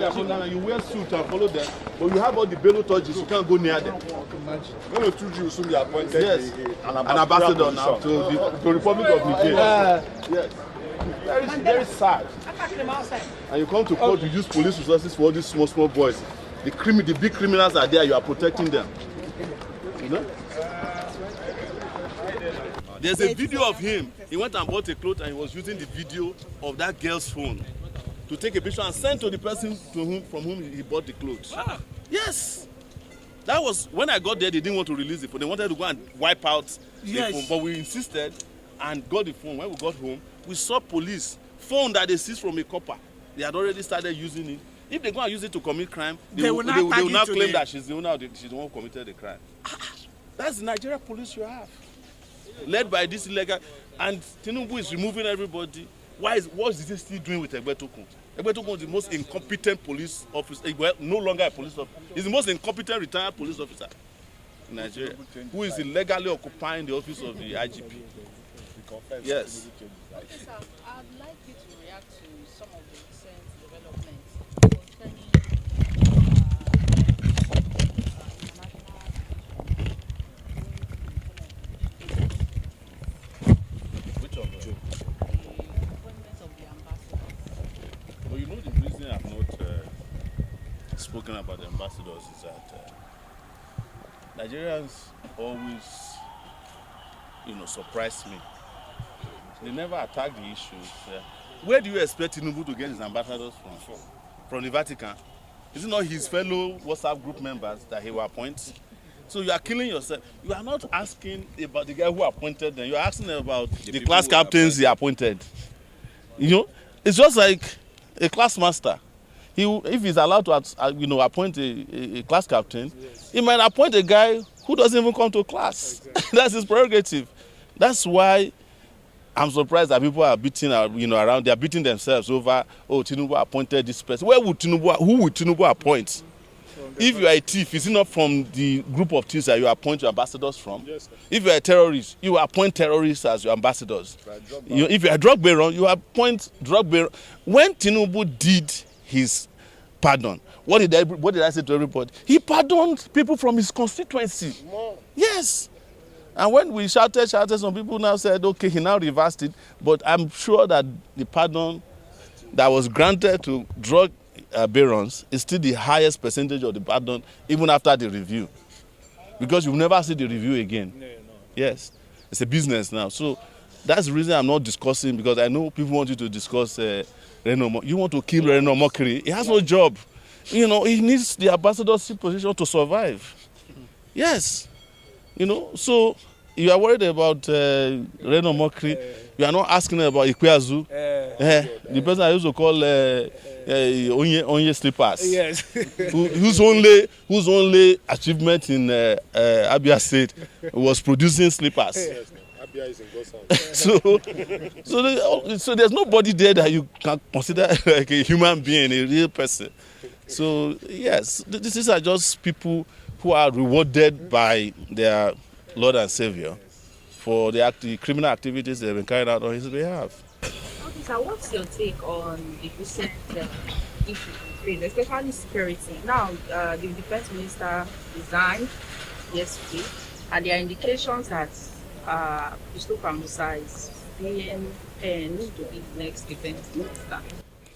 their program and you wear suit and follow them, but you have all the bello touches, you can't go near them. When Otuji will soon be appointed an ambassador now to the Republic of Niger. Yes. Very sad. And you come to court, you use police resources for all these small boys. The big criminals are there, you are protecting them. You know? There's a video of him. He went and bought a cloth and he was using the video of that girl's phone to take a picture and send to the person from whom he bought the clothes. Ah. Yes. That was when I got there, they didn't want to release the phone. They wanted to go and wipe out the phone. But we insisted and got the phone. When we got home, we saw police phone that they seized from a copper. They had already started using it. If they go and use it to commit crime, they will not claim that she's the owner, she's the one who committed the crime. That's the Nigerian police you have. Led by this illegal, and Tinubu is removing everybody. What is he still doing with Egbetokun? Egbetokun is the most incompetent police officer. Well, no longer a police officer. He's the most incompetent retired police officer in Nigeria, who is illegally occupying the office of the IGP. Yes. Okay, sir, I'd like you to react to some of the recent developments concerning Well, you know the reason I've not spoken about the ambassadors is that Nigerians always, surprise me. They never attack the issues. Where do you expect Tinubu to get his ambassadors from? From the Vatican? Is it not his fellow WhatsApp group members that he will appoint? So you are killing yourself. You are not asking about the guy who appointed them. You are asking about the class captains he appointed. It's just like a class master. If he's allowed to, appoint a class captain, he might appoint a guy who doesn't even come to class. Exactly. That's his prerogative. That's why I'm surprised that people are beating, around. They are beating themselves over, Tinubu appointed this person. Who would Tinubu appoint? If you are a thief, is it not from the group of thieves that you appoint your ambassadors from? Yes, if you are a terrorist, you appoint terrorists as your ambassadors. If you are a drug baron, you appoint drug baron. When Tinubu did his pardon, what did I say to everybody? He pardoned people from his constituency. Yes. And when we shouted, some people now said, okay, he now reversed it. But I'm sure that the pardon that was granted to drug barons is still the highest percentage of the pardon, even after the review. Because you will never see the review again. No. Yes. It's a business now. So that's the reason I'm not discussing, because I know people want you to discuss Reno. You want to kill Reno Omokri. He has no job. He needs the ambassadorship position to survive. Yes. So you are worried about Reno Omokri. You are not asking about Ikweazu. The person I used to call Onye Slippers. Yes. whose only achievement in Abia State was producing slippers. Yes. Abia is in Gosan. So there's nobody there that you can consider like a human being, a real person. So yes, these are just people who are rewarded by their Lord and Savior for the criminal activities they've been carried out on his behalf. Okay, so what's your take on the recent issues, especially security? Now, the defense minister resigned yesterday, and there are indications that Christopher Musa is being penned to be the next defense minister.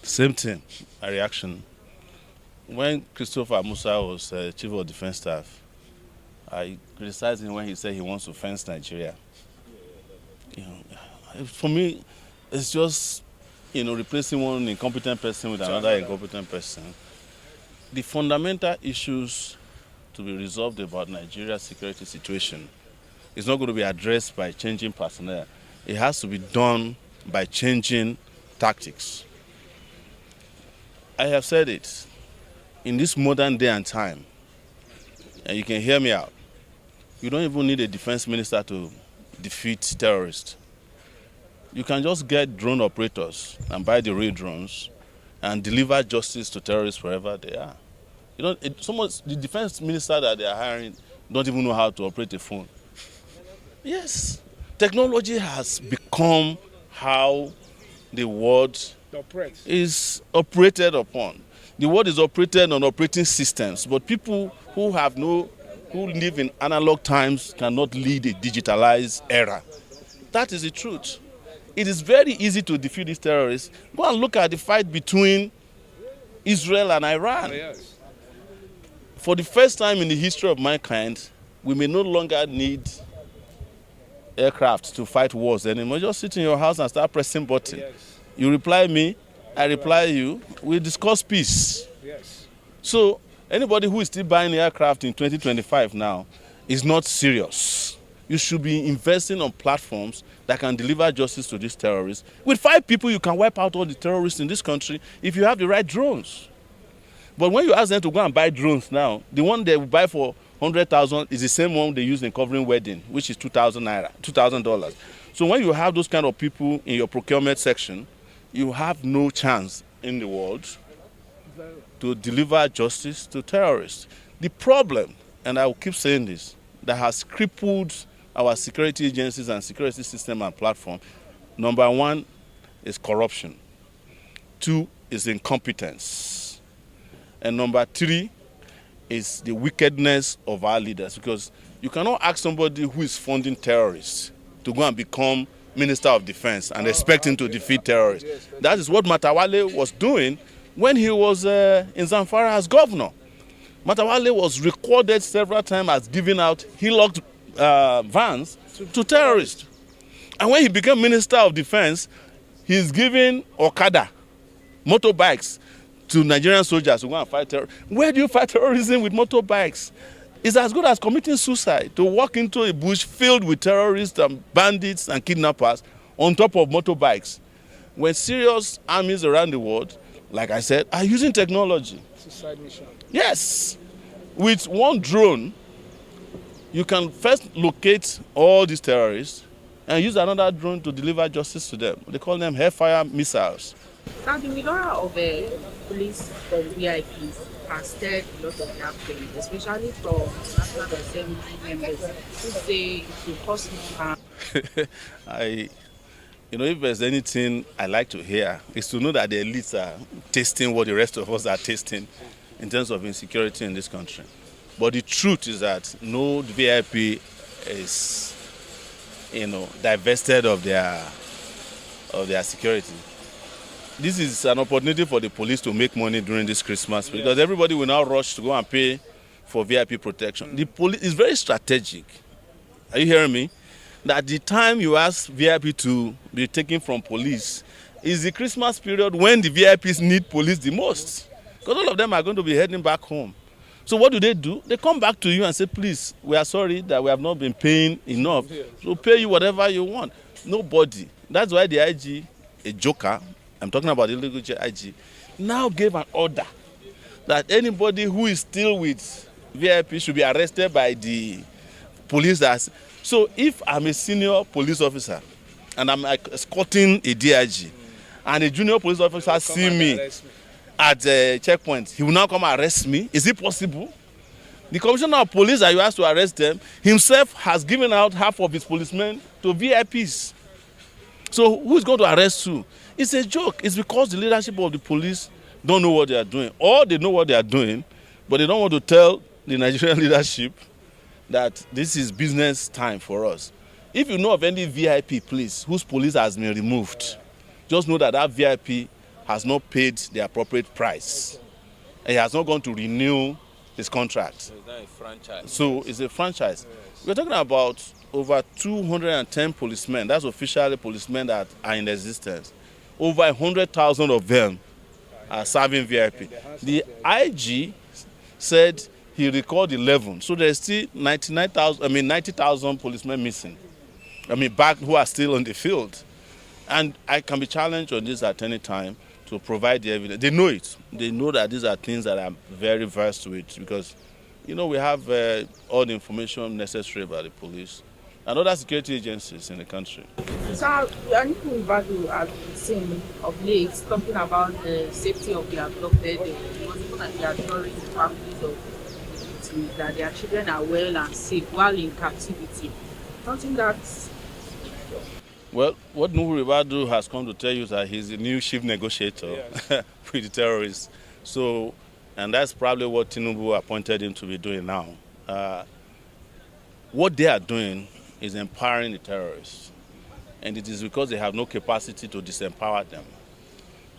Same thing, a reaction. When Christopher Musa was chief of defense staff, I criticized him when he said he wants to fence Nigeria. For me, it's just, replacing one incompetent person with another incompetent person. The fundamental issues to be resolved about Nigeria's security situation is not going to be addressed by changing personnel. It has to be done by changing tactics. I have said it. In this modern day and time, and you can hear me out, you don't even need a defense minister to defeat terrorists. You can just get drone operators and buy the real drones and deliver justice to terrorists wherever they are. The defense minister that they are hiring don't even know how to operate a phone. Yes, technology has become how the world is operated upon. The world is operated on operating systems, but people who live in analog times cannot lead a digitalized era. That is the truth. It is very easy to defeat these terrorists. Go and look at the fight between Israel and Iran. Yes. For the first time in the history of mankind, we may no longer need aircraft to fight wars anymore. Just sit in your house and start pressing buttons. Yes. You reply me, I reply you. We discuss peace. Yes. So anybody who is still buying aircraft in 2025 now is not serious. You should be investing on platforms that can deliver justice to these terrorists. With 5 people, you can wipe out all the terrorists in this country if you have the right drones. But when you ask them to go and buy drones now, the one they will buy for 100,000 is the same one they use in covering wedding, which is $2,000. So when you have those kind of people in your procurement section, you have no chance in the world to deliver justice to terrorists. The problem, and I will keep saying this, that has crippled our security agencies and security system and platform, number 1 is corruption. 2 is incompetence. And number 3 is the wickedness of our leaders, because you cannot ask somebody who is funding terrorists to go and become Minister of Defense and expect him to defeat terrorists. That is what Matawale was doing when he was in Zamfara as governor. Matawale was recorded several times as giving out Hilux vans to terrorists. And when he became Minister of Defense, he's giving Okada, motorbikes, to Nigerian soldiers to go and fight terrorism. Where do you fight terrorism with motorbikes? It's as good as committing suicide to walk into a bush filled with terrorists and bandits and kidnappers on top of motorbikes. When serious armies around the world, like I said, are using technology. It's a side mission. Yes. With one drone, you can first locate all these terrorists and use another drone to deliver justice to them. They call them Hellfire missiles. Now, the withdrawal of police from VIPs has stirred a lot of their pain, especially from National Assembly members who say it will cause more harm. If there's anything I like to hear, is to know that the elites are tasting what the rest of us are tasting in terms of insecurity in this country. But the truth is that no VIP is, divested of their security. This is an opportunity for the police to make money during this Christmas, because everybody will now rush to go and pay for VIP protection. The police is very strategic. Are you hearing me? That the time you ask VIP to be taken from police is the Christmas period when the VIPs need police the most, because all of them are going to be heading back home. So what do? They come back to you and say, please, we are sorry that we have not been paying enough. So pay you whatever you want. Nobody. That's why the IG, a joker, I'm talking about the illegal IG, now gave an order that anybody who is still with VIP should be arrested by the police. So if I'm a senior police officer and I'm escorting a DIG and a junior police officer see me at a checkpoint, he will now come and arrest me. Is it possible? The commissioner of police that you asked to arrest them himself has given out half of his policemen to VIPs. So who is going to arrest who? It's a joke. It's because the leadership of the police don't know what they are doing. Or they know what they are doing, but they don't want to tell the Nigerian leadership that this is business time for us. If you know of any VIP police whose police has been removed, just know that that VIP has not paid the appropriate price. And he has not gone to renew his contract. So it's not a franchise. So it's a franchise. We're talking about over 210 policemen. That's officially policemen that are in existence. Over 100,000 of them are serving VIP. The IG said he recalled 11. So there's still 90,000 policemen missing. Back who are still on the field. And I can be challenged on this at any time to provide the evidence. They know it. They know that these are things that I'm very versed with, because, we have all the information necessary about the police and other security agencies in the country. So, Aniku Mbadu has been seen of late talking about the safety of the abducted, that they are assuring the families of victims that their children are well and safe while in captivity. Something that's... Well, what Nuhu Ribadu has come to tell you is that he's the new chief negotiator with the terrorists. So, and that's probably what Tinubu appointed him to be doing now. What they are doing is empowering the terrorists. And it is because they have no capacity to disempower them.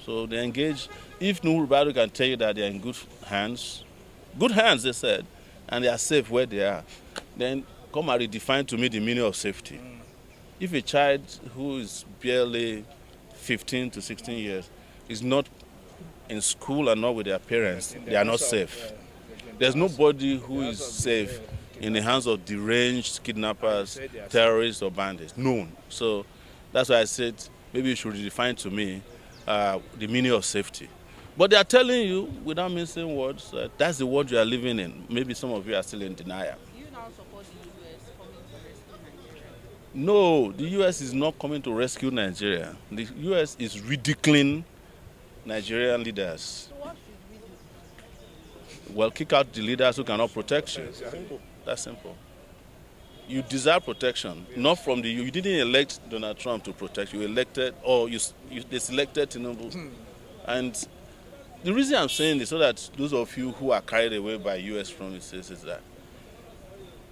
So they engage. If Nuhu can tell you that they are in good hands, they said, and they are safe where they are, then come and redefine to me the meaning of safety. If a child who is barely 15 to 16 years is not in school and not with their parents, they are not safe. There's nobody who is safe in the hands of deranged kidnappers, terrorists, or bandits. None. So that's why I said maybe you should redefine to me the meaning of safety. But they are telling you, without missing words, that that's the world you are living in. Maybe some of you are still in denial. Do you now support the US coming to rescue Nigeria? No, the US is not coming to rescue Nigeria. The US is ridiculing Nigerian leaders. So what should we do? Well, kick out the leaders who cannot protect you. That's simple. You deserve protection, not from the you didn't elect Donald Trump to protect you. Elected, or they selected Tinubu. And the reason I'm saying this, so that those of you who are carried away by US promises, is that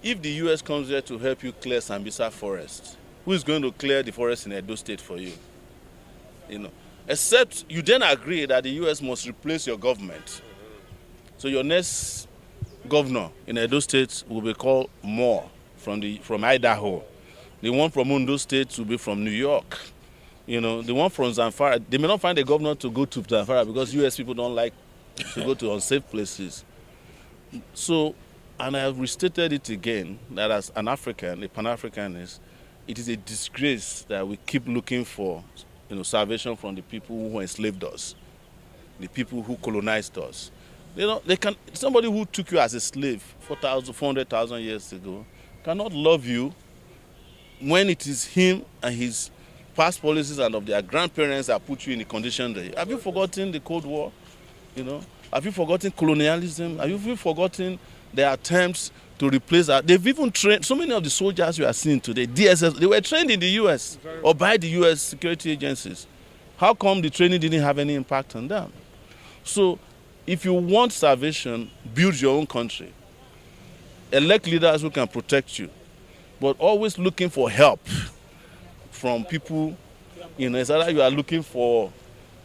if the US comes here to help you clear Sambisa forest, who is going to clear the forest in Edo State for you? Except you then agree that the US must replace your government. So your next governor in Edo State will be called Moore from Idaho. The one from Ondo State will be from New York. The one from Zamfara, they may not find a governor to go to Zamfara because US people don't like to go to unsafe places. So, and I have restated it again, that as an African, a Pan-Africanist, it is a disgrace that we keep looking for salvation from the people who enslaved us, the people who colonized us. Somebody who took you as a slave 400,000 years ago cannot love you when it is him and his past policies and of their grandparents that put you in the condition that. Have you forgotten the Cold War? Have you forgotten colonialism? Have you forgotten their attempts to replace that? They've even trained so many of the soldiers you are seeing today, DSS, they were trained in the US or by the US security agencies. How come the training didn't have any impact on them? So if you want salvation, build your own country. Elect leaders who can protect you, but always looking for help from people. It's either you are looking for,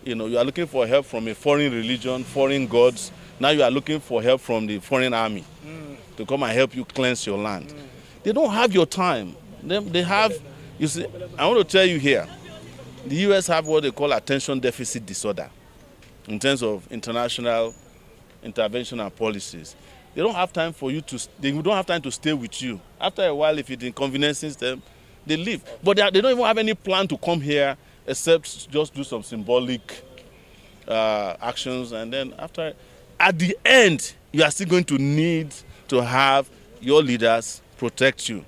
you are looking for help from a foreign religion, foreign gods. Now you are looking for help from the foreign army to come and help you cleanse your land. They don't have your time. They have, you see, I want to tell you here, the US have what they call attention deficit disorder in terms of international intervention and policies. They don't have time for you they don't have time to stay with you. After a while, if it inconveniences them, they leave. But they don't even have any plan to come here except just do some symbolic actions. And then at the end, you are still going to need to have your leaders protect you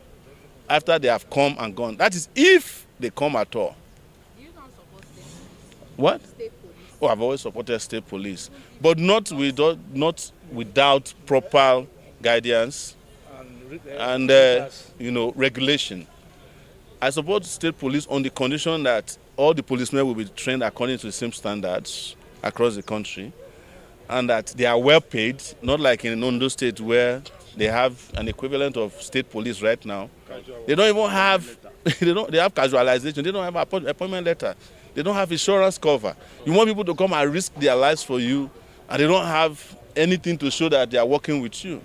after they have come and gone. That is if they come at all. Do you not support state police? What? State police. Oh, I've always supported state police, but not without proper guidance and regulation. I support state police on the condition that all the policemen will be trained according to the same standards across the country, and that they are well paid, not like in Ondo State where they have an equivalent of state police right now. They don't even have, they have casualization, they don't have appointment letter, they don't have insurance cover. You want people to come and risk their lives for you, and they don't have anything to show that they are working with you.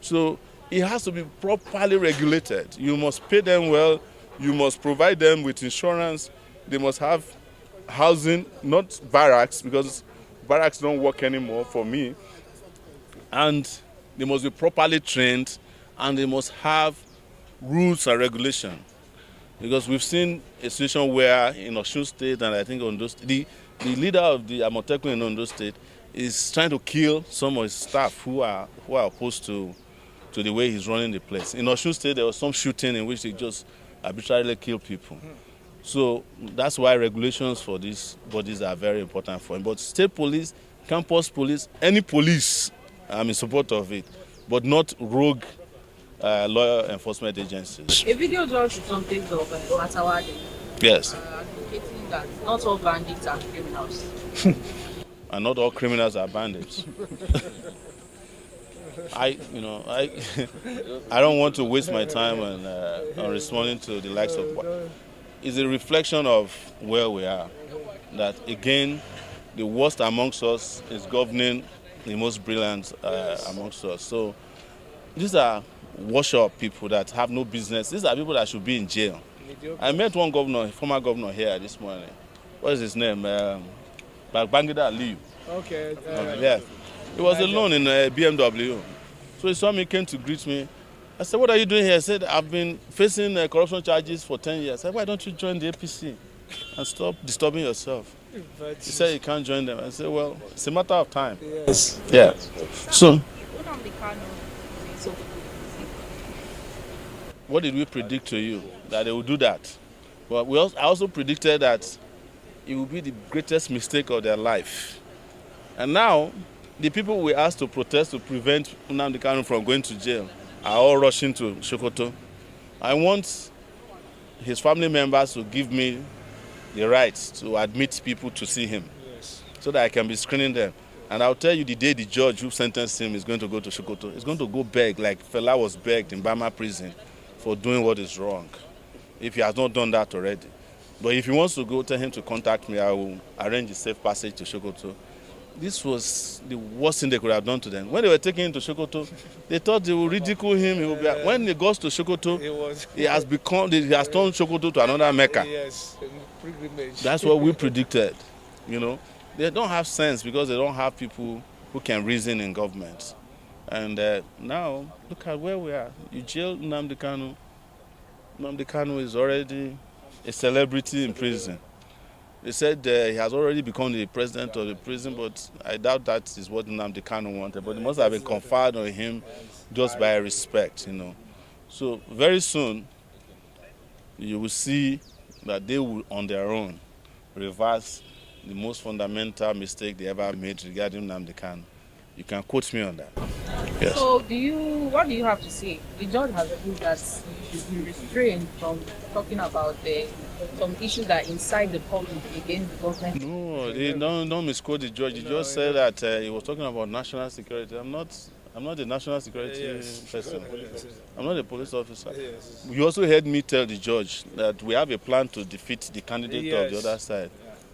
So it has to be properly regulated. You must pay them well, you must provide them with insurance, they must have housing, not barracks, because barracks don't work anymore for me. And they must be properly trained, and they must have rules and regulation. Because we've seen a situation where in Osun State and I think Ondo State, the leader of the Amotekun in Ondo State is trying to kill some of his staff who are opposed to the way he's running the place. In Osun State, there was some shooting in which they just arbitrarily kill people. So that's why regulations for these bodies are very important for him. But state police, campus police, any police, I'm in support of it, but not rogue law enforcement agencies. A video dropped with some things of Matawade. Yes. Advocating that not all bandits are criminals. and not all criminals are bandits. I I don't want to waste my time on responding to the likes of. It's a reflection of where we are. That again, the worst amongst us is governing the most brilliant amongst us. So these are wash-up people that have no business. These are people that should be in jail. I met one governor, former governor here this morning. What is his name? Babangida Aliyu. Okay. Yeah. He was alone in a BMW. So he saw me, came to greet me. I said, what are you doing here? He said, I've been facing corruption charges for 10 years. I said, why don't you join the APC and stop disturbing yourself? But He said, you can't join them. I said, well, it's a matter of time. yes. Yeah. So, what did we predict to you? That they would do that. But I also predicted that it will be the greatest mistake of their life. And now, the people we asked to protest to prevent Nnamdi Kanu from going to jail are all rushing to Sokoto. I want his family members to give me the right to admit people to see him, Yes. so that I can be screening them. And I'll tell you the day the judge who sentenced him is going to go to Sokoto. He's going to go beg like Fela was begged in Bama prison for doing what is wrong, if he has not done that already. But if he wants to go, tell him to contact me. I will arrange a safe passage to Sokoto. This was the worst thing they could have done to them. When they were taking him to Sokoto, they thought they would ridicule him. He would be, when he goes to Sokoto, It was. he has turned Sokoto to another Mecca. Yes. Pilgrimage. That's what we predicted. They don't have sense because they don't have people who can reason in government. And now, look at where we are. You jail Nnamdi Kanu. Nnamdi Kanu is already a celebrity in prison. They said he has already become the president of the prison, but I doubt that is what Nnamdi Kanu wanted. But it must have been conferred on him just by respect, So very soon, you will see that they will, on their own, reverse the most fundamental mistake they ever made regarding Nnamdi Kanu. You can quote me on that. Yes. So what do you have to say? The judge has ruled that you should be restrained from talking about some issues that are inside the public against the government. No, they don't misquote the judge. The judge said that he was talking about national security. I'm not a national security person. I'm not a police officer. Yes. You also heard me tell the judge that we have a plan to defeat the candidate of the other side,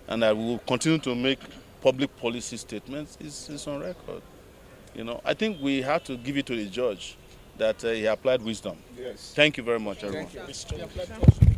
and that we will continue to make public policy statements. It's on record. I think we have to give it to the judge that he applied wisdom. Yes. Thank you very much, everyone. Thank you.